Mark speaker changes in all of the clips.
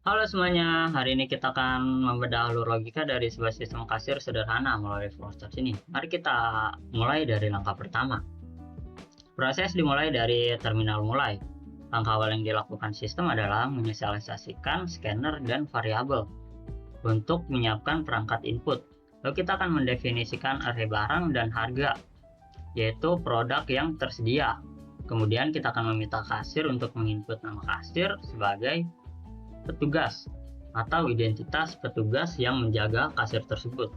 Speaker 1: Halo semuanya, hari ini kita akan membedah alur logika dari sebuah sistem kasir sederhana melalui flowchart ini. Mari kita mulai dari langkah pertama. Proses dimulai dari terminal mulai. Langkah awal yang dilakukan sistem adalah menginisialisasikan scanner dan variabel untuk menyiapkan perangkat input. Lalu kita akan mendefinisikan array barang dan harga, yaitu produk yang tersedia. Kemudian kita akan meminta kasir untuk menginput nama kasir sebagai petugas atau identitas petugas yang menjaga kasir tersebut.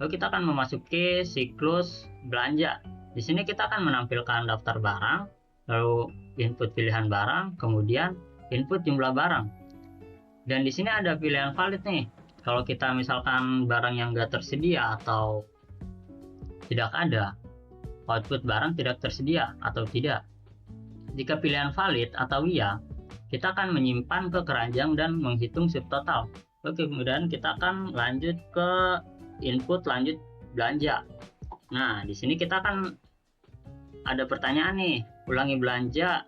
Speaker 1: Lalu kita akan memasuki siklus belanja. Di sini kita akan menampilkan daftar barang, lalu input pilihan barang, kemudian input jumlah barang. Dan di sini ada pilihan valid nih. Kalau kita misalkan barang yang nggak tersedia atau tidak ada, output barang tidak tersedia atau tidak. Jika pilihan valid atau iya, kita akan menyimpan ke keranjang dan menghitung subtotal. Oke, kemudian kita akan lanjut ke input lanjut belanja. Nah, di sini kita akan ada pertanyaan nih, ulangi belanja.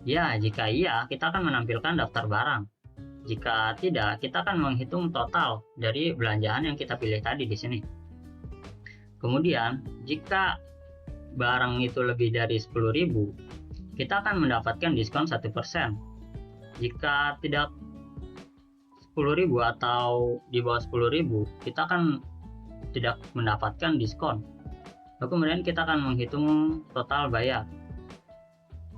Speaker 1: Ya, jika iya, kita akan menampilkan daftar barang. Jika tidak, kita akan menghitung total dari belanjaan yang kita pilih tadi di sini. Kemudian, jika barang itu lebih dari 10.000, kita akan mendapatkan diskon 1%. Jika tidak 10.000 atau di bawah 10.000, kita akan tidak mendapatkan diskon. Lalu kemudian kita akan menghitung total bayar.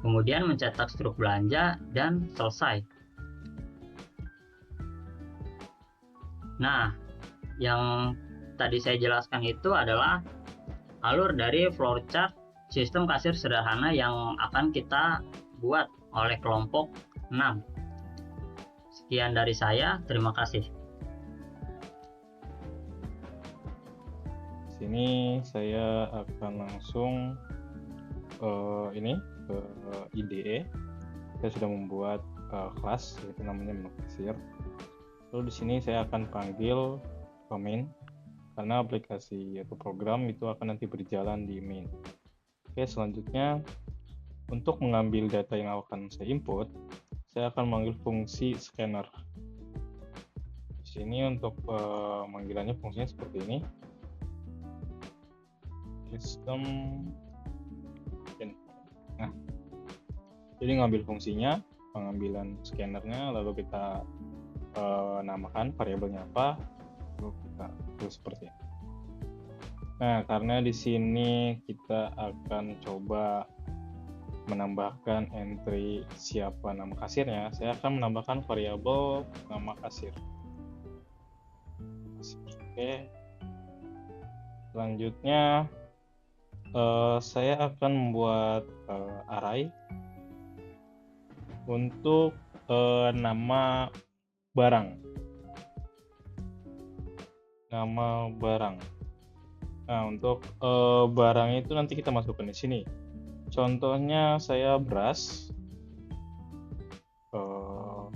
Speaker 1: Kemudian mencetak struk belanja dan selesai. Nah, yang tadi saya jelaskan itu adalah alur dari flowchart sistem kasir sederhana yang akan kita buat oleh kelompok 6. Sekian dari saya, terima kasih.
Speaker 2: Sini saya akan langsung ini ke IDE. Saya sudah membuat kelas, yaitu namanya menu kasir. Lalu di sini saya akan panggil main, karena aplikasi atau program itu akan nanti berjalan di main. Oke, selanjutnya untuk mengambil data yang akan saya input, saya akan memanggil fungsi scanner. Di sini untuk panggilannya fungsinya seperti ini. Sistem. Nah, jadi ngambil fungsinya, pengambilan scannernya, lalu kita namakan variabelnya apa, lalu kita tulis seperti ini. Nah, karena di sini kita akan coba menambahkan entry siapa nama kasirnya, saya akan menambahkan variabel nama kasir. Oke. Selanjutnya saya akan membuat array untuk nama barang. Nama barang. Nah, untuk barang itu nanti kita masukkan di sini. Contohnya saya beras,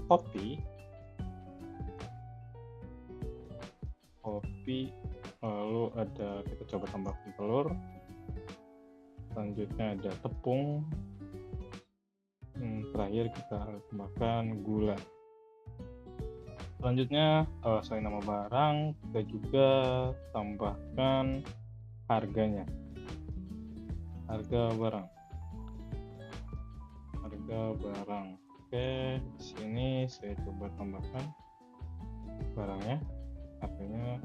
Speaker 2: kopi, lalu ada, kita coba tambahkan telur. Selanjutnya ada tepung. Terakhir kita tambahkan gula. Selanjutnya selain nama barang, kita juga tambahkan harganya. Harga barang. Oke, di sini saya coba tambahkan barangnya. Harganya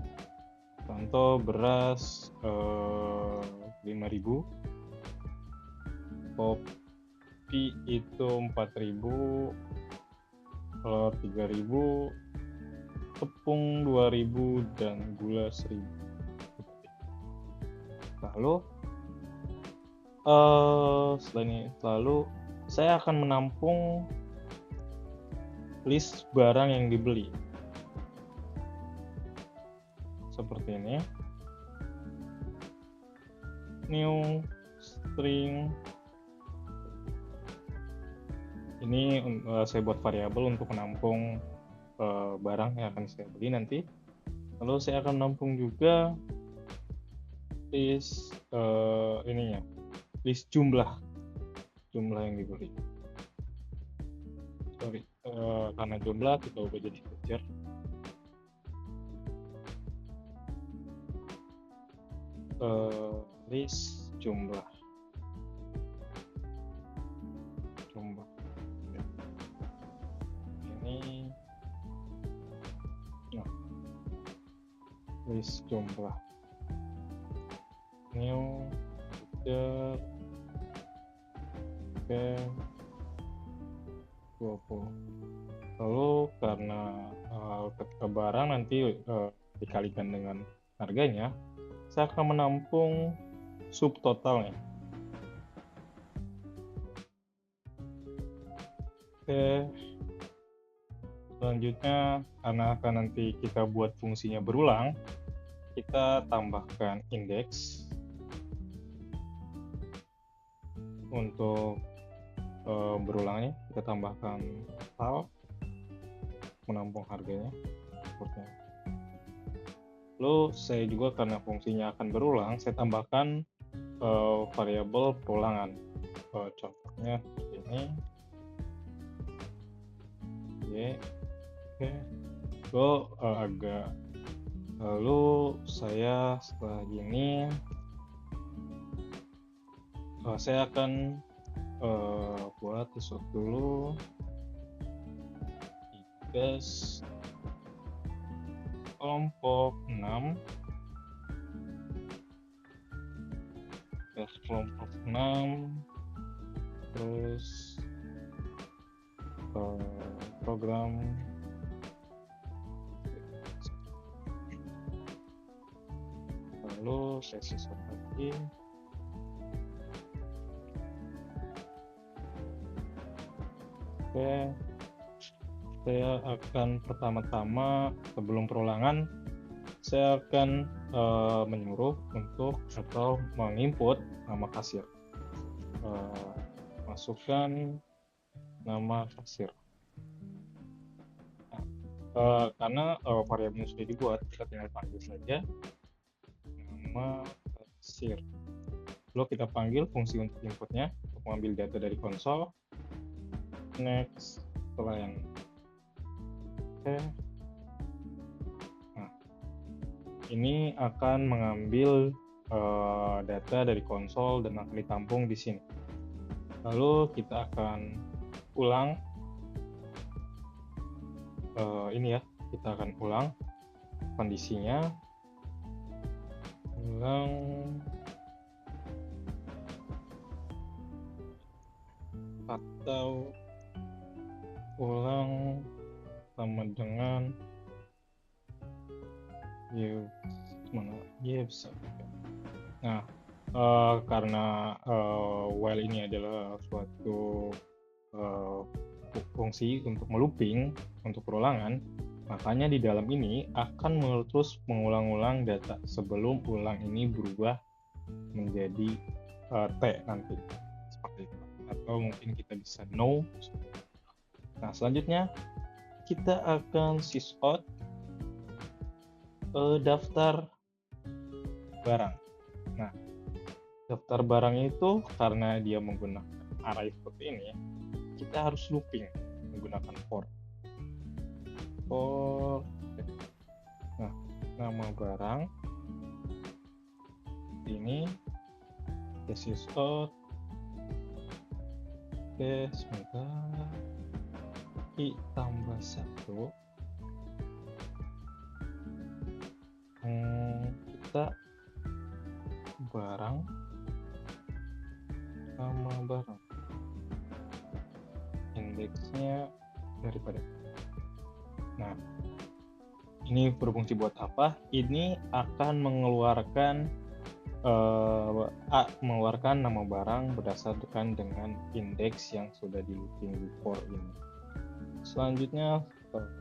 Speaker 2: contoh beras 5.000, kopi itu 4.000, telur 3.000, tepung 2.000, dan gula 1.000. Lalu saya akan menampung list barang yang dibeli seperti ini. New string. Ini saya buat variabel untuk menampung barang yang akan saya beli nanti. Lalu saya akan menampung juga list list jumlah yang dibeli. karena jumlah kita ubah jadi integer. List jumlah. Ini list jumlah new integer ke 20. Lalu karena ketika barang nanti dikalikan dengan harganya, saya akan menampung subtotalnya. Oke. Selanjutnya, karena akan nanti kita buat fungsinya berulang, kita tambahkan indeks untuk berulangnya. Kita tambahkan total, menampung harganya seperti ini. Lalu saya juga karena fungsinya akan berulang, saya tambahkan variabel perulangan. Contohnya seperti ini. Oke. Lalu saya setelah ini saya akan buat sesuatu dulu. Indeks kelompok 6. Kelompok 6. Terus program lalu saya sisir lagi. Oke, saya akan pertama-tama sebelum perulangan saya akan menyuruh untuk atau menginput nama kasir. Masukkan nama kasir. Karena variabelnya sudah dibuat, kita tinggal panggil saja nama kasir. Lalu kita panggil fungsi untuk inputnya untuk mengambil data dari konsol. Next, setelah yang oke. Nah, ini akan mengambil data dari konsol dan akan ditampung di sini. Lalu kita akan ulang ini ya, kita akan ulang kondisinya, atau ulang sama dengan bisa. Nah, karena while ini adalah suatu fungsi untuk melooping, untuk perulangan, makanya di dalam ini akan terus mengulang-ulang data sebelum ulang ini berubah menjadi T nanti, seperti itu. Atau mungkin kita bisa no. Nah, selanjutnya kita akan sysout daftar barang. Nah, daftar barang itu karena dia menggunakan array seperti ini, kita harus looping menggunakan for. Nah, nama barang ini sysout sebentar tambah 1. Kita barang nama barang indeksnya daripada. Nah, ini berfungsi buat apa? Ini akan mengeluarkan nama barang berdasarkan dengan indeks yang sudah di looping di for ini. Selanjutnya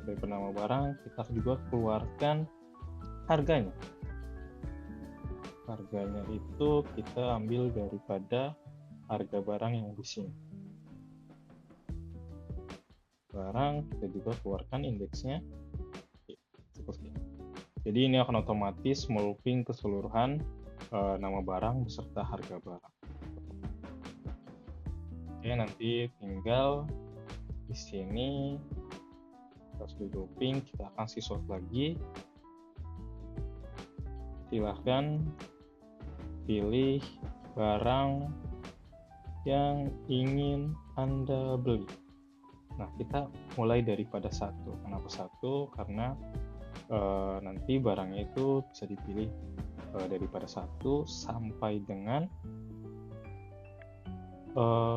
Speaker 2: dari nama barang kita juga keluarkan harganya. Harganya itu kita ambil daripada harga barang yang di sini. Barang kita juga keluarkan indeksnya seperti ini. Jadi ini akan otomatis melooping keseluruhan nama barang beserta harga barang. Oke, nanti tinggal di sini Setelah sudah grouping, kita akan sort lagi. Silahkan pilih barang yang ingin Anda beli. Nah, kita mulai daripada 1. Kenapa 1? Karena nanti barangnya itu bisa dipilih daripada 1 sampai dengan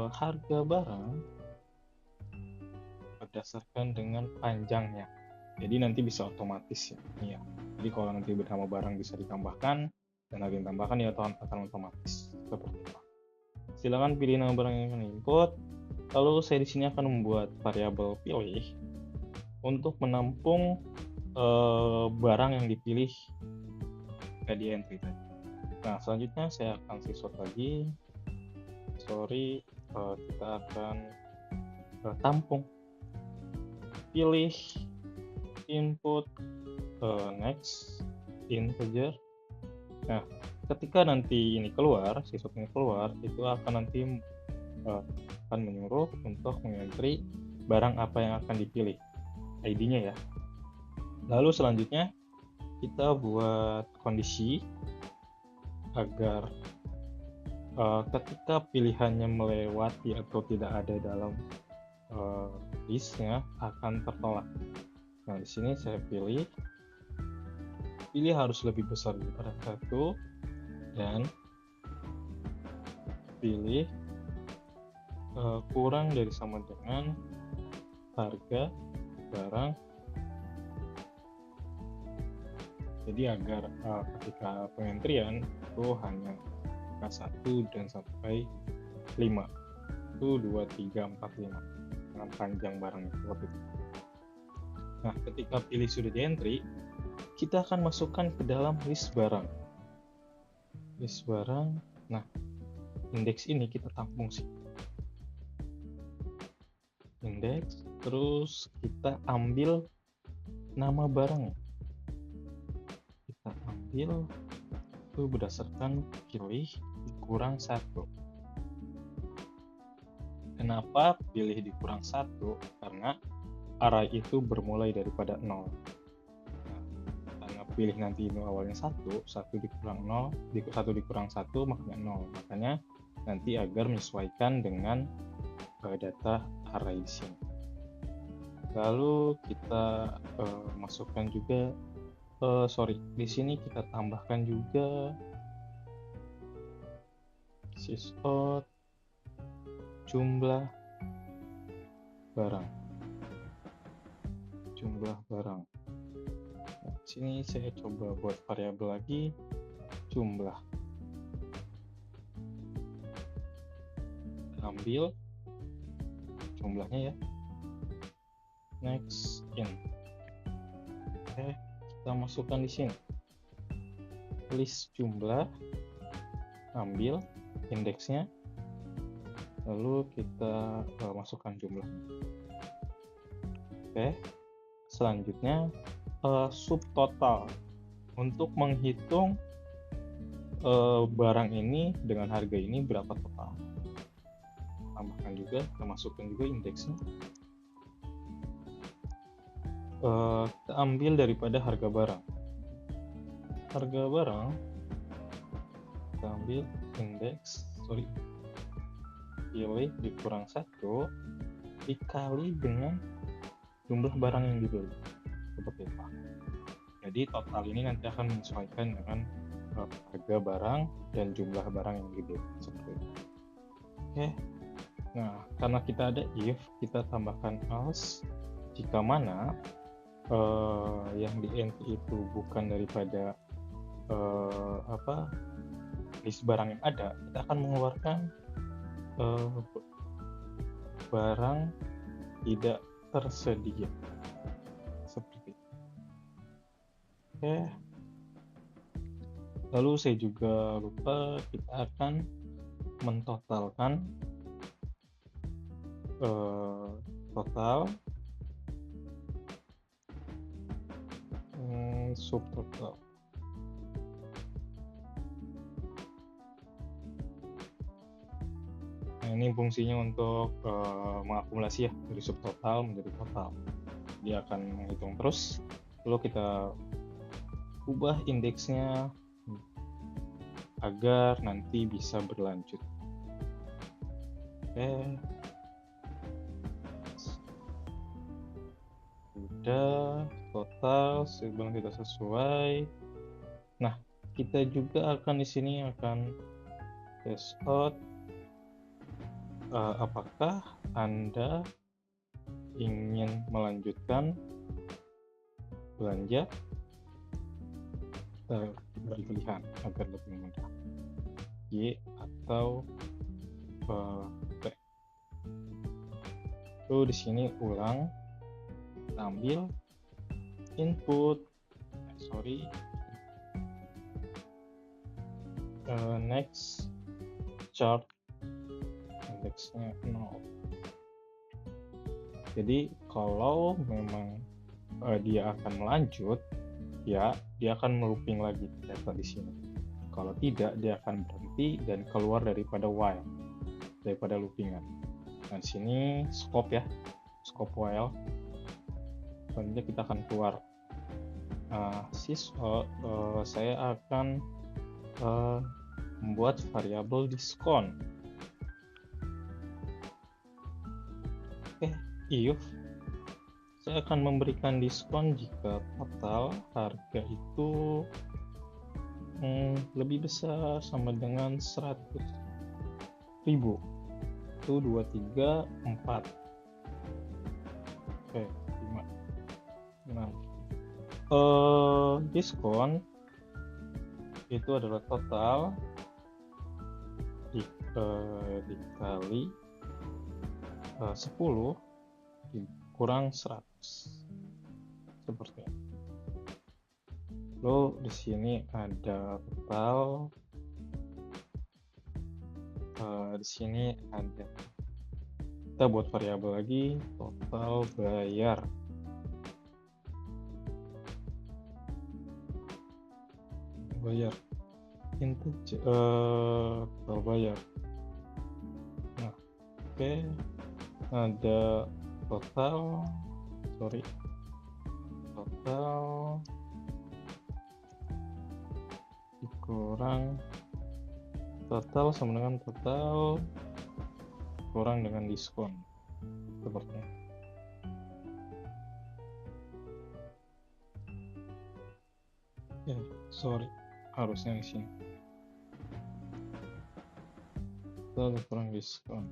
Speaker 2: harga barang berdasarkan dengan panjangnya. Jadi nanti bisa otomatis ya. Jadi kalau nanti nama barang bisa ditambahkan dan harga yang ditambahkan ya akan otomatis seperti itu. Silakan pilih nama barang yang akan input. Lalu saya di sini akan membuat variabel pilih untuk menampung barang yang dipilih di entry tadi. Nah, selanjutnya saya akan sort lagi. Kita akan tampung. Pilih input next integer. Nah, ketika nanti ini keluar, sort ini keluar, itu akan nanti akan menyuruh untuk mengentry barang apa yang akan dipilih, ID-nya ya. Lalu selanjutnya kita buat kondisi agar ketika pilihannya melewati atau tidak ada dalam listnya akan tertolak. Nah, di sini saya pilih harus lebih besar daripada 1 dan pilih kurang dari sama dengan harga barang. Jadi agar ketika pengentrian itu hanya 1 dan sampai 5. 1, 2, 3, 4, 5 dengan panjang barang seperti itu. Nah, ketika pilih sudah di entry, kita akan masukkan ke dalam list barang. Nah, indeks ini kita tampung sih. Indeks, terus kita ambil nama barangnya. Kita ambil itu berdasarkan pilih dikurang 1. Kenapa pilih dikurang 1? Karena array itu bermulai daripada 0. Nah, karena pilih nanti ini awalnya 1 dikurang 0, 1 dikurang 1 makanya 0. Makanya nanti agar menyesuaikan dengan data array di sini. Lalu kita masukkan juga di sini kita tambahkan juga sysout jumlah barang. Nah, sini saya coba buat variabel lagi jumlah. Ambil jumlahnya ya. Next in. Oke, kita masukkan di sini. List jumlah, ambil indeksnya, lalu kita masukkan jumlahnya. Oke, selanjutnya subtotal untuk menghitung barang ini dengan harga ini berapa total. Tambahkan juga, kita masukkan juga indeksnya. Kita ambil daripada harga barang. Kita ambil indeks, pilih dikurang 1 dikali dengan jumlah barang yang dibeli. Seperti itu. Jadi total ini nanti akan menyesuaikan dengan harga barang dan jumlah barang yang dibeli. Seperti itu. Oke. Nah, karena kita ada if, kita tambahkan else jika mana yang di entry itu bukan daripada list barang yang ada, kita akan mengeluarkan barang tidak tersedia. Seperti itu. Oke. Lalu saya juga lupa, kita akan mentotalkan total subtotal. Nah, ini fungsinya untuk mengakumulasi ya dari subtotal menjadi total. dia akan menghitung terus, lalu kita ubah indeksnya agar nanti bisa berlanjut. Oke, udah total sebelum tidak sesuai. Nah, kita juga akan di sini akan test out apakah Anda ingin melanjutkan belanja. Beri pilihan agar lebih mudah, Y atau B. Lalu di sini ulang, kita ambil input, next chart, indeksnya 0. Jadi kalau memang dia akan melanjut, ya dia akan looping lagi data di sini. Kalau tidak, dia akan berhenti dan keluar daripada while, daripada loopingan. Nah, sini scope ya, scope while. Selanjutnya kita akan keluar. Saya akan membuat variabel diskon. If saya akan memberikan diskon jika total harga itu lebih besar sama dengan 100.000. Itu 2, 3, 4. Oke, 5. Nah, diskon itu adalah total dikali 10 kurang 100, seperti ini. Lalu di sini ada total, di sini ada, kita buat variabel lagi, total bayar. Integer, total bayar. Nah, oke. Ada total dikurang total sama dengan total kurang dengan diskon, sepertinya. Harusnya di sini total kurang diskon.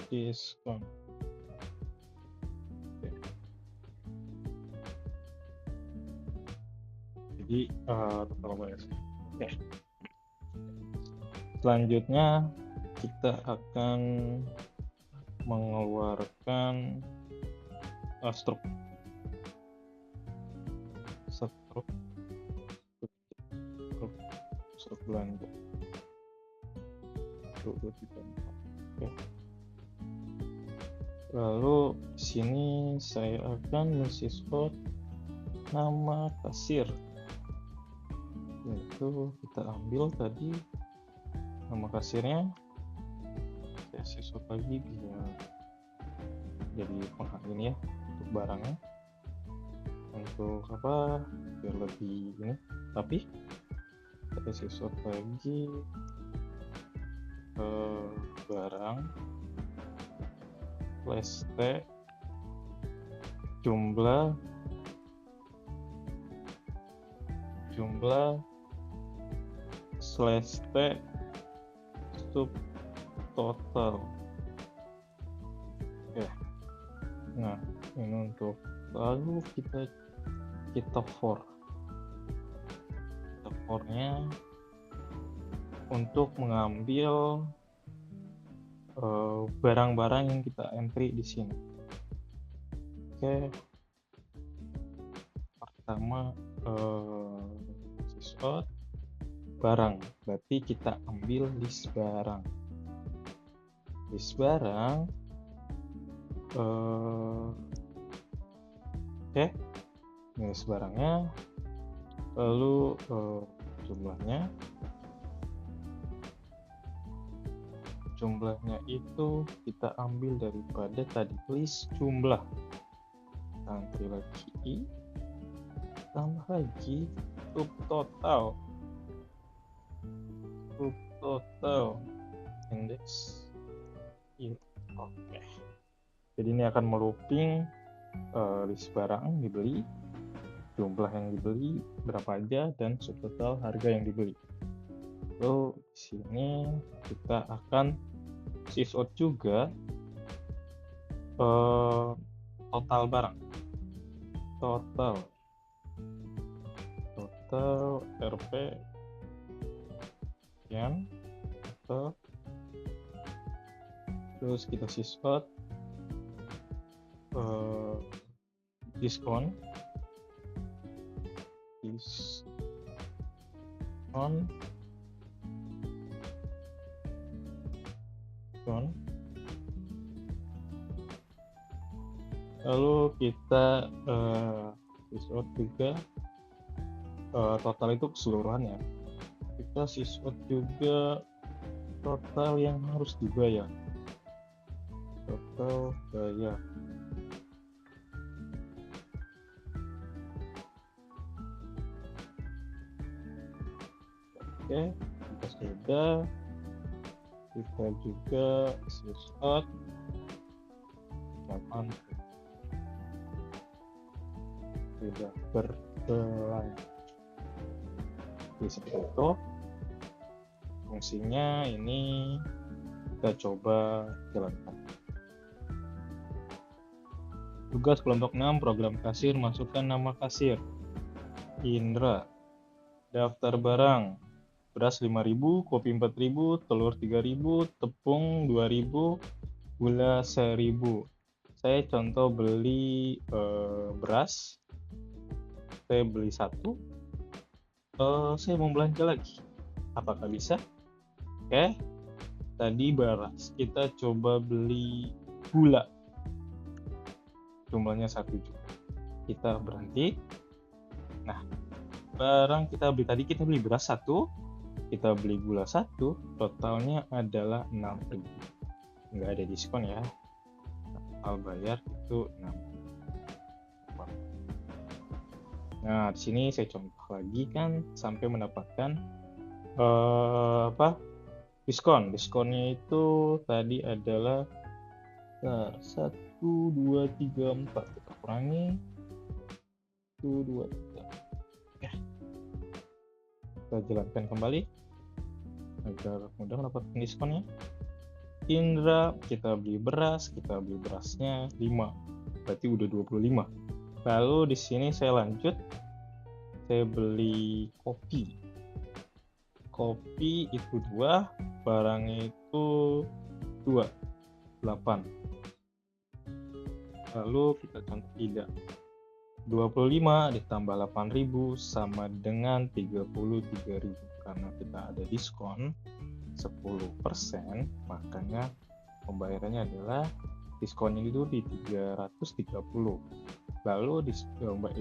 Speaker 2: Oke. Jadi total bayar. Oke. Selanjutnya kita akan mengeluarkan struk belanja. Oke. Lalu sini saya akan mensyscall nama kasir, yaitu kita ambil tadi nama kasirnya, saya syscall lagi biar jadi ini ya, untuk barangnya, untuk apa biar lebih ini, tapi kita syscall lagi barang /t jumlah /t subtotal. Oke. Nah, ini untuk, lalu kita for-nya untuk mengambil barang-barang yang kita entry di sini. Oke. Pertama syscall barang, berarti kita ambil list barang. List barang list barangnya, lalu jumlahnya jumlahnya itu kita ambil daripada tadi list jumlah. Tambah lagi I, tambah lagi subtotal indeks I. Oke. Jadi ini akan melooping list barang dibeli, jumlah yang dibeli berapa aja, dan subtotal harga yang dibeli. Lalu di sini kita akan sysout juga total barang, total RP yang atau terus kita sysout diskon lalu kita sysout juga total itu keseluruhannya. Kita sysout juga total yang harus dibayar, total bayar. Oke, kita sudah. Kita juga sysout 8 sudah berbelanja. Jadi seperti itu fungsinya. Ini kita coba jalankan. Tugas kelompok 6 program kasir, masukkan nama kasir. Indra. Daftar barang: beras 5.000, kopi 4.000, telur 3.000, tepung 2.000, gula 1.000. Saya contoh beli beras, saya beli 1, saya mau belanja lagi, apakah bisa? Oke, tadi beras, kita coba beli gula, jumlahnya 1 juga, kita berhenti. Nah, barang kita beli tadi, kita beli beras 1, kita beli gula 1, totalnya adalah 6.000. Nggak ada diskon ya, total bayar itu 6.000. Nah, di sini saya contoh lagi kan sampai mendapatkan diskon. Diskonnya itu tadi adalah 1, 2, 3, 4. Kita kurangi 1, 2, 3. Ya. Kita jalankan kembali agar mudah mendapatkan diskonnya. Indra, kita beli berasnya 5, berarti udah 25. Lalu di sini saya lanjut, saya beli kopi itu 2, barangnya itu 2, 8. Lalu kita contoh tidak, 25 ditambah 8.000 sama dengan 33.000. Karena kita ada diskon 10%, makanya pembayarannya adalah diskonnya itu di 330. Lalu di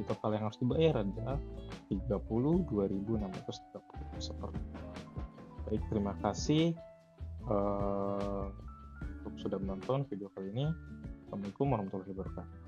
Speaker 2: total yang harus dibayar adalah 32.630. Seperti itu. Baik, terima kasih untuk sudah menonton video kali ini. Assalamualaikum warahmatullahi wabarakatuh.